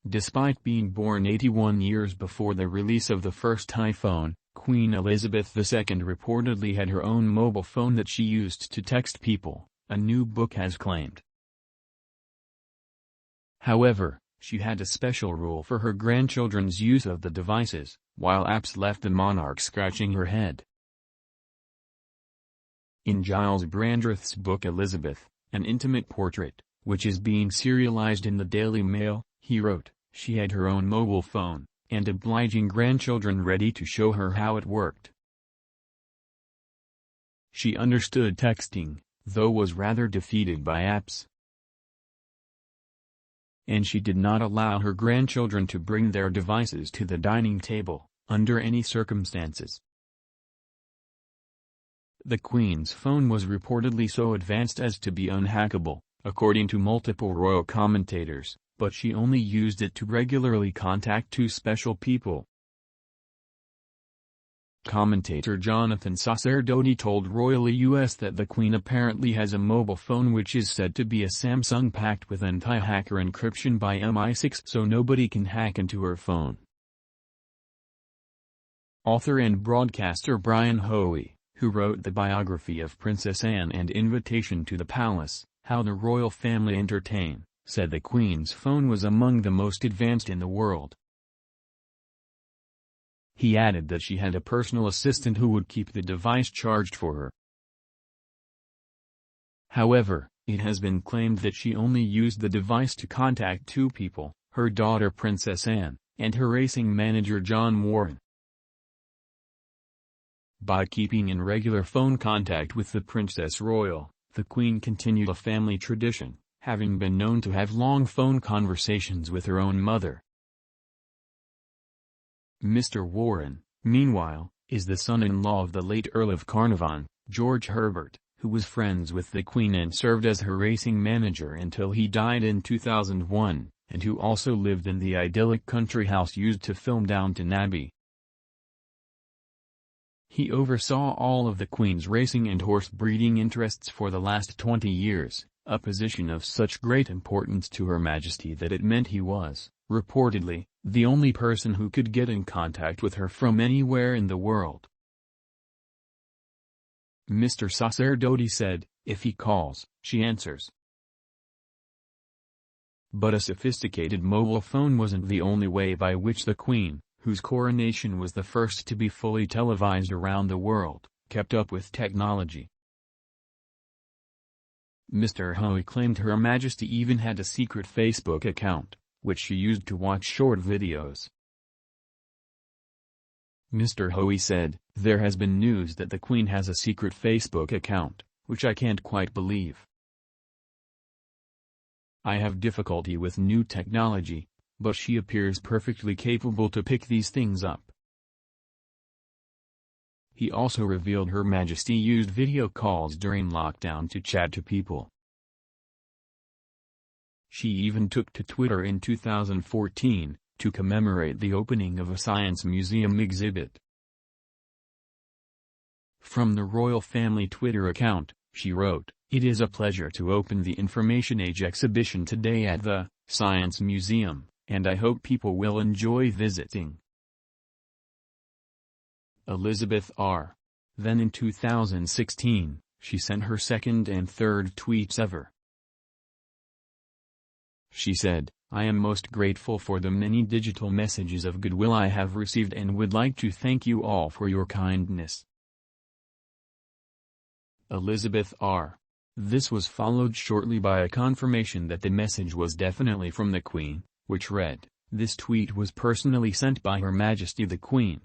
Despite being born 81 years before the release of the first iPhone, Queen Elizabeth II reportedly had her own mobile phone that she used to text people, a new book has claimed. However, she had a special rule for her grandchildren's use of the devices, while apps left the monarch scratching her head. In Giles Brandreth's book Elizabeth, An Intimate Portrait, which is being serialized in the Daily Mail, he wrote, she had her own mobile phone, and obliging grandchildren ready to show her how it worked. She understood texting, though was rather defeated by apps. And she did not allow her grandchildren to bring their devices to the dining table, under any circumstances. The Queen's phone was reportedly so advanced as to be unhackable, according to multiple royal commentators, but she only used it to regularly contact two special people. Commentator Jonathan Sacerdoti told Royal US that the Queen apparently has a mobile phone which is said to be a Samsung packed with anti-hacker encryption by MI6 so nobody can hack into her phone. Author and broadcaster Brian Hoey, who wrote the biography of Princess Anne and Invitation to the Palace, How the Royal Family Entertain, said the Queen's phone was among the most advanced in the world. He added that she had a personal assistant who would keep the device charged for her. However, it has been claimed that she only used the device to contact two people, her daughter Princess Anne, and her racing manager John Warren. By keeping in regular phone contact with the Princess Royal, the Queen continued a family tradition, having been known to have long phone conversations with her own mother. Mr. Warren, meanwhile, is the son-in-law of the late Earl of Carnarvon, George Herbert, who was friends with the Queen and served as her racing manager until he died in 2001, and who also lived in the idyllic country house used to film Downton Abbey. He oversaw all of the Queen's racing and horse breeding interests for the last 20 years, a position of such great importance to Her Majesty that it meant he was, reportedly, the only person who could get in contact with her from anywhere in the world. Mr. Sacerdoti said, if he calls, she answers. But a sophisticated mobile phone wasn't the only way by which the Queen, whose coronation was the first to be fully televised around the world, kept up with technology. Mr. Hoey claimed Her Majesty even had a secret Facebook account, which she used to watch short videos. Mr. Hoey said, there has been news that the Queen has a secret Facebook account, which I can't quite believe. I have difficulty with new technology, but she appears perfectly capable to pick these things up. He also revealed Her Majesty used video calls during lockdown to chat to people. She even took to Twitter in 2014, to commemorate the opening of a science museum exhibit. From the royal family Twitter account, she wrote, "It is a pleasure to open the Information Age exhibition today at the Science Museum, and I hope people will enjoy visiting." Elizabeth R. Then in 2016, she sent her second and third tweets ever. She said, I am most grateful for the many digital messages of goodwill I have received and would like to thank you all for your kindness. Elizabeth R. This was followed shortly by a confirmation that the message was definitely from the Queen, which read, "This tweet was personally sent by Her Majesty the Queen."